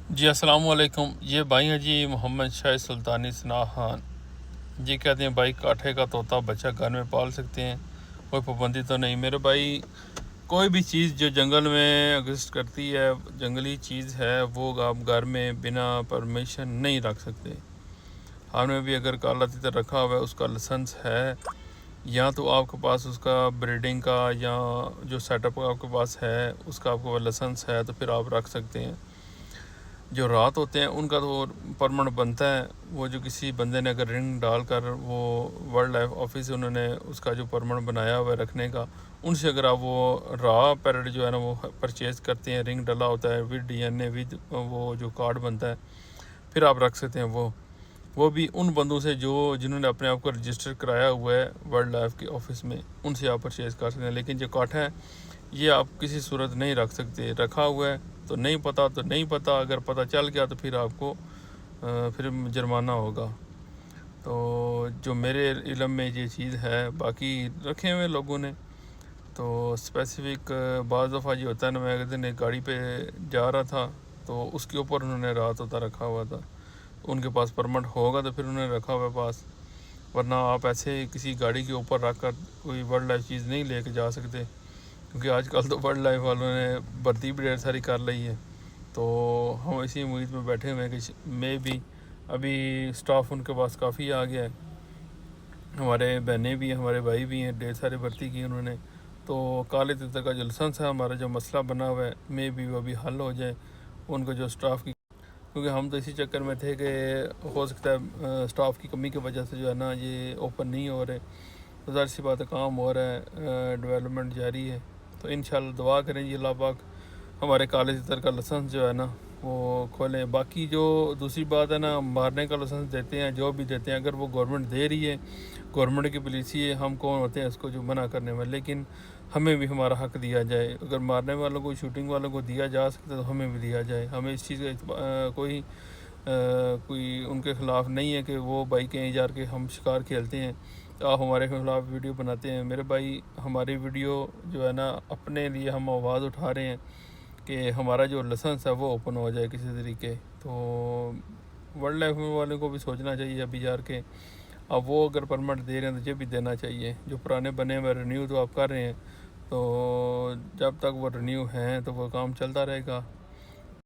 جی السلام علیکم۔ یہ بھائی ہیں جی محمد شاہد سلطانی ثناء خان جی، کہتے ہیں بھائی کاٹھے کا طوطا بچہ گھر میں پال سکتے ہیں، کوئی پابندی تو نہیں میرے بھای۔ کوئی بھی چیز جو جنگل میں ایگزسٹ کرتی ہے، جنگلی چیز ہے، وہ آپ گھر میں بنا پرمیشن نہیں رکھ سکتے۔ ہم نے بھی اگر کالا تیتر رکھا ہوا ہے، اس کا لائسنس ہے، یا تو آپ کے پاس اس کا بریڈنگ کا یا جو سیٹ اپ آپ کے پاس ہے اس کا آپ کو لائسنس ہے، تو پھر آپ رکھ سکتے ہیں۔ جو رات ہوتے ہیں ان کا تو پرمنٹ بنتا ہے، وہ جو کسی بندے نے اگر رنگ ڈال کر وہ وائلڈ لائف آفس سے انہوں نے اس کا جو پرمنٹ بنایا ہوا ہے رکھنے کا، ان سے اگر آپ وہ را پیرٹ جو ہے نا وہ پرچیز کرتے ہیں، رنگ ڈلا ہوتا ہے with D N A with وہ جو کارڈ بنتا ہے، پھر آپ رکھ سکتے ہیں۔ وہ بھی ان بندوں سے جنہوں نے اپنے آپ کو رجسٹر کرایا ہوا ہے وائلڈ لائف کے آفس میں، ان سے آپ پرچیز کر سکتے ہیں۔ لیکن جو کاٹھا ہے یہ آپ کسی صورت نہیں رکھ سکتے، رکھا ہوا ہے تو نہیں پتہ تو نہیں پتہ، اگر پتہ چل گیا تو پھر آپ کو پھر جرمانہ ہوگا۔ تو جو میرے علم میں یہ چیز ہے، باقی رکھے ہوئے لوگوں نے تو اسپیسیفک بعض دفعہ یہ ہوتا ہے نا، میں ایک دن ایک گاڑی پہ جا رہا تھا تو اس کے اوپر انہوں نے رات ہوتا رکھا ہوا تھا، ان کے پاس پرمٹ ہوگا تو پھر انہوں نے رکھا ہوا ہے پاس، ورنہ آپ ایسے کسی گاڑی کے اوپر رکھ کر کوئی وائلڈ لائف چیز نہیں لے کے جا سکتے، کیونکہ آج کل تو وائلڈ لائف والوں نے بھرتی بھی ڈھیر ساری کر لی ہے۔ تو ہم اسی امید میں بیٹھے ہوئے ہیں کہ میں بھی ابھی سٹاف ان کے پاس کافی آ گیا ہے، ہمارے بہنیں بھی ہیں، ہمارے بھائی بھی ہیں، ڈھیر سارے بھرتی کی انہوں نے۔ تو کالے تیتر کا جو لائسنس ہے، ہمارا جو مسئلہ بنا ہوا ہے، میں بھی وہ ابھی حل ہو جائے ان کو جو سٹاف کی، کیونکہ ہم تو اسی چکر میں تھے کہ ہو سکتا ہے سٹاف کی کمی کی وجہ سے جو ہے نا یہ اوپن نہیں ہو رہے، تو ظاہر سی بات ہے کام ہو رہا ہے، ڈیولپمنٹ جاری ہے، تو انشاءاللہ دعا کریں جی اللہ پاک ہمارے کالے تیتر کا لائسنس جو ہے نا وہ کھولیں۔ باقی جو دوسری بات ہے نا، مارنے کا لائسنس دیتے ہیں، جو بھی دیتے ہیں، اگر وہ گورنمنٹ دے رہی ہے، گورنمنٹ کی پالیسی ہے، ہم کون ہوتے ہیں اس کو جو منع کرنے میں، لیکن ہمیں بھی ہمارا حق دیا جائے۔ اگر مارنے والوں کو، شوٹنگ والوں کو دیا جا سکتا ہے تو ہمیں بھی دیا جائے۔ ہمیں اس چیز کا کوئی ان کے خلاف نہیں ہے کہ وہ بھائی کہیں جا کے ہم شکار کھیلتے ہیں، آپ ہمارے خلاف ویڈیو بناتے ہیں۔ میرے بھائی ہماری ویڈیو جو ہے نا اپنے لیے ہم آواز اٹھا رہے ہیں کہ ہمارا جو لائسنس ہے وہ اوپن ہو جائے کسی طریقے۔ تو ورلڈ لائف والوں کو بھی سوچنا چاہیے ابھی جا کے، اب وہ اگر پرمٹ دے رہے ہیں تو یہ بھی دینا چاہیے۔ جو پرانے بنے ہوئے رینیو تو آپ کر رہے ہیں، تو جب تک وہ رینیو ہیں تو وہ کام چلتا رہے گا۔